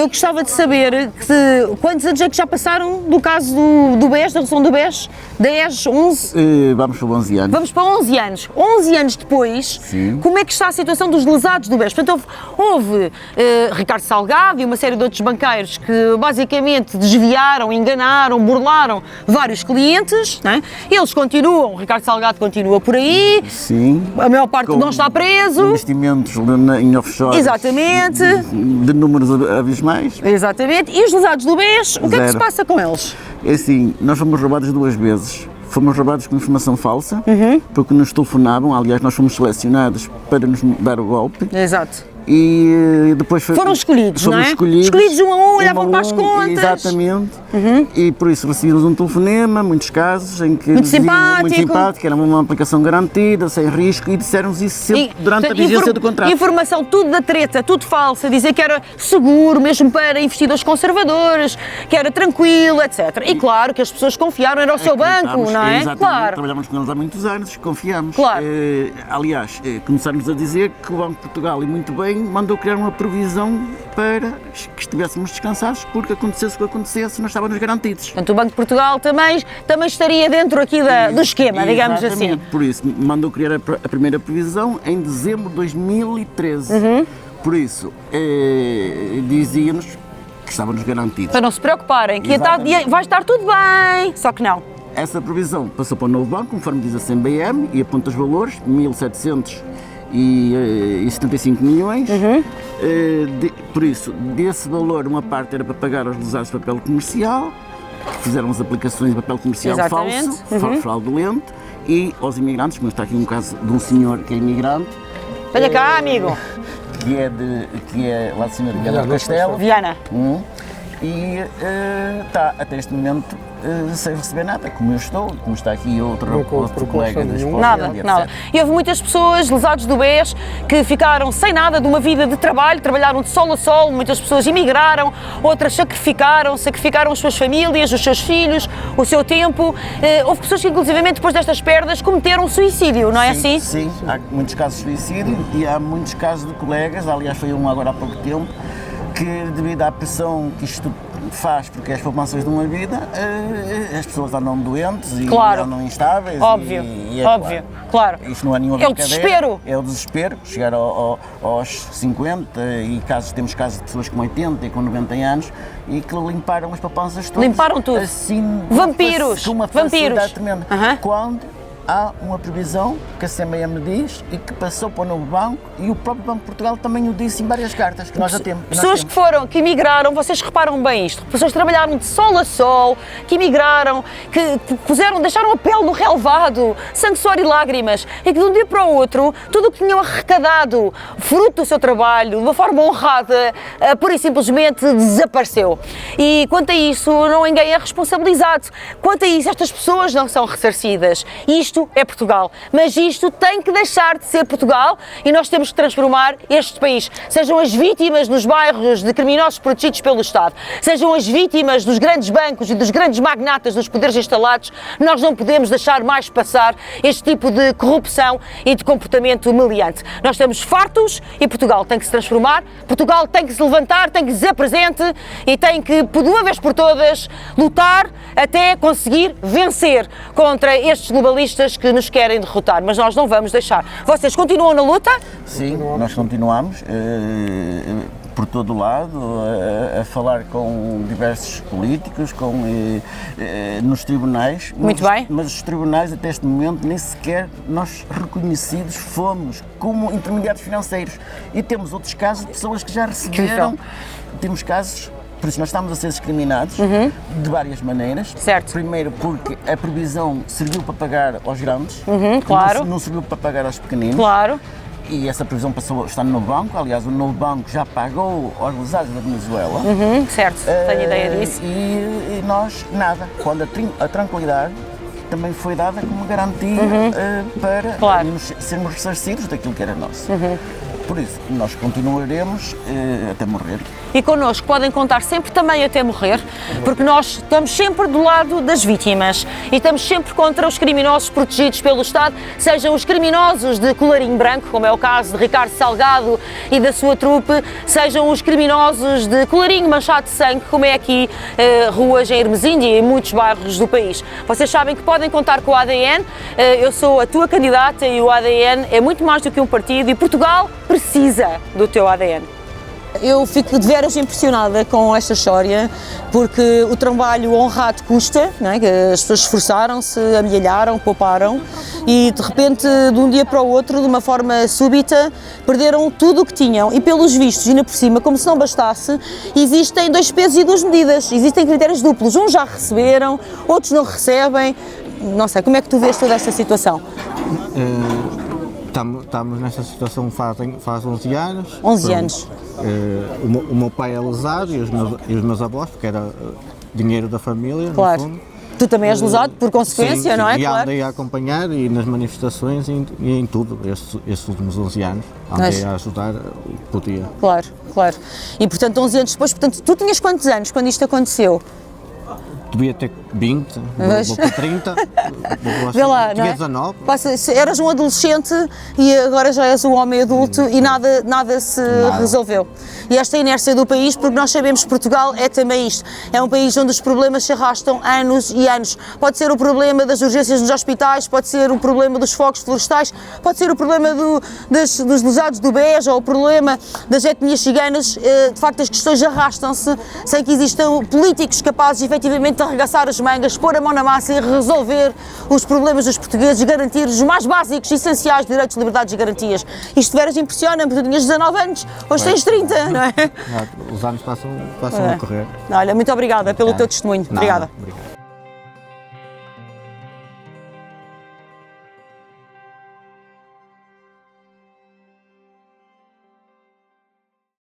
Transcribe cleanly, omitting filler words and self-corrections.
Eu gostava de saber quantos anos é que já passaram do caso do BES, da redução do BES? 10, 11? Vamos para 11 anos. Vamos para 11 anos. 11 anos depois, Sim. Como é que está a situação dos lesados do BES? Portanto, houve Ricardo Salgado e uma série de outros banqueiros que basicamente desviaram, enganaram, burlaram vários clientes, não é? Eles continuam, Ricardo Salgado continua por aí, Sim. A maior parte não está preso. Investimentos em offshore. Exatamente. De números abismais. Exatamente. E os lesados do BES, o que é que se Zero. passa com eles? É assim, nós fomos roubados 2 vezes. Fomos roubados com informação falsa, porque nos telefonavam, aliás, nós fomos selecionados para nos dar o golpe. Exato. E depois Foram escolhidos, fomos não é? escolhidos, Escolhidos um a um, olhavam para as contas. Exatamente. E por isso recebemos um telefonema, muitos casos, em que Muito diziam, simpático. muito simpático, era uma aplicação garantida, sem risco, e disseram-nos isso sempre durante a vigência do contrato. Informação tudo da treta, tudo falsa, dizer que era seguro mesmo para investidores conservadores, que era tranquilo, etc. E claro que as pessoas confiaram, era o seu banco, não é? Exatamente, Claro. trabalhamos com eles há muitos anos, confiamos. Claro. Aliás, começaram-nos a dizer que o Banco de Portugal, e muito bem, mandou criar uma previsão para que estivéssemos descansados, porque acontecesse o que acontecesse, nós estávamos garantidos. Portanto, o Banco de Portugal também estaria dentro aqui do esquema, digamos assim. Exatamente, por isso, mandou criar a primeira previsão em dezembro de 2013. Por isso, dizia-nos que estávamos garantidos. Para não se preocuparem, que Exatamente. vai estar tudo bem, só que não. Essa previsão passou para o novo banco, conforme diz a CMBM, e aponta os valores, 1.775 milhões. Por isso, desse valor, uma parte era para pagar aos lesados de papel comercial, que fizeram as aplicações de papel comercial Exatamente. falso, fraudulento, e aos imigrantes, como está aqui um caso de um senhor que é imigrante. Venha cá, amigo. Que é lá de cima de Viana do Castelo. Viana. E está até este momento sem receber nada, como eu estou, como está aqui outro colega da esposa. Nada. E houve muitas pessoas, lesados do BES, que ficaram sem nada de uma vida de trabalho, trabalharam de sol a sol, muitas pessoas emigraram, outras sacrificaram as suas famílias, os seus filhos, o seu tempo. Houve pessoas que, inclusivamente, depois destas perdas, cometeram suicídio, não é assim? Sim, há muitos casos de suicídio e há muitos casos de colegas, aliás foi um agora há pouco tempo, que devido à pressão que isto faz, porque as poupanças de uma vida, as pessoas andam doentes e andam instáveis. Óbvio, claro. Isto não é nenhuma brincadeira. desespero. É o desespero, chegar aos 50 e temos casos de pessoas com 80 e com 90 anos e que limparam as poupanças todas. Limparam tudo. Assim, vampiros. Com uma facilidade tremenda. Quando há uma previsão que a CMBM diz e que passou para o novo banco e o próprio Banco de Portugal também o disse em várias cartas que nós já temos. Pessoas que emigraram, vocês reparam bem isto, pessoas que trabalharam de sol a sol, que emigraram, que deixaram a pele no relevado, sangue, suor e lágrimas, e que de um dia para o outro, tudo o que tinham arrecadado, fruto do seu trabalho, de uma forma honrada, pura e simplesmente desapareceu. E quanto a isso, ninguém é responsabilizado. Quanto a isso, estas pessoas não são ressarcidas. Isto é Portugal, mas isto tem que deixar de ser Portugal e nós temos que transformar este país. Sejam as vítimas nos bairros de criminosos protegidos pelo Estado, sejam as vítimas dos grandes bancos e dos grandes magnatas dos poderes instalados, nós não podemos deixar mais passar este tipo de corrupção e de comportamento humilhante. Nós estamos fartos e Portugal tem que se transformar, Portugal tem que se levantar, tem que dizer presente e tem que, de uma vez por todas, lutar até conseguir vencer contra estes globalistas que nos querem derrotar, mas nós não vamos deixar. Vocês continuam na luta? Sim, nós continuamos por todo o lado, a falar com diversos políticos, nos tribunais. Muito bem. Mas os tribunais, até este momento, nem sequer nós reconhecidos fomos como intermediários financeiros. E temos outros casos de pessoas que já receberam. Temos casos. Por isso nós estamos a ser discriminados de várias maneiras. Certo. Primeiro porque a previsão serviu para pagar aos grandes, claro. não serviu para pagar aos pequeninos. Claro. E essa previsão está no novo banco, aliás o novo banco já pagou aos lesados da Venezuela. Certo, tenho ideia disso. E nós nada, quando a tranquilidade também foi dada como garantia para sermos ressarcidos daquilo que era nosso. Por isso, nós continuaremos até morrer. E connosco podem contar sempre também até morrer, porque nós estamos sempre do lado das vítimas e estamos sempre contra os criminosos protegidos pelo Estado, sejam os criminosos de colarinho branco, como é o caso de Ricardo Salgado e da sua trupe, sejam os criminosos de colarinho manchado de sangue, como é aqui ruas em Hermesinde e em muitos bairros do país. Vocês sabem que podem contar com o ADN, eu sou a tua candidata e o ADN é muito mais do que um partido e Portugal precisa do teu ADN. Eu fico de veras impressionada com esta história, porque o trabalho honrado custa, não é? As pessoas esforçaram-se, amealharam, pouparam e de repente, de um dia para o outro, de uma forma súbita, perderam tudo o que tinham e pelos vistos, ainda por cima, como se não bastasse, existem 2 pesos e 2 medidas, existem critérios duplos, uns já receberam, outros não recebem, não sei, como é que tu vês toda esta situação? Estamos nesta situação faz 11 anos. 11 anos. O meu pai é lesado e os meus avós, porque era dinheiro da família, claro. No fundo. Tu também és lesado por consequência, sim, não é? E claro. andei a acompanhar e nas manifestações e em tudo, estes últimos 11 anos, andei a ajudar o que podia. Claro, claro. E portanto 11 anos depois, portanto, tu tinhas quantos anos quando isto aconteceu? Devia ter 20, vou para 30, Vê lá, tinha não é? 19. Eras um adolescente e agora já és um homem adulto e nada se resolveu. E esta inércia do país, porque nós sabemos que Portugal é também isto, é um país onde os problemas se arrastam anos e anos. Pode ser o problema das urgências nos hospitais, pode ser o problema dos fogos florestais, pode ser o problema dos lesados do BES ou o problema das etnias ciganas. De facto, as questões arrastam-se sem que existam políticos capazes efetivamente de arregaçar as mangas, pôr a mão na massa e resolver os problemas dos portugueses, garantir os mais básicos e essenciais de direitos, liberdades e garantias. Isto de veras impressiona-me, tu tinhas 19 anos, hoje tens 30, não é? Os anos passam a correr. Olha, muito obrigada pelo teu testemunho. Nada, Obrigada. Obrigado.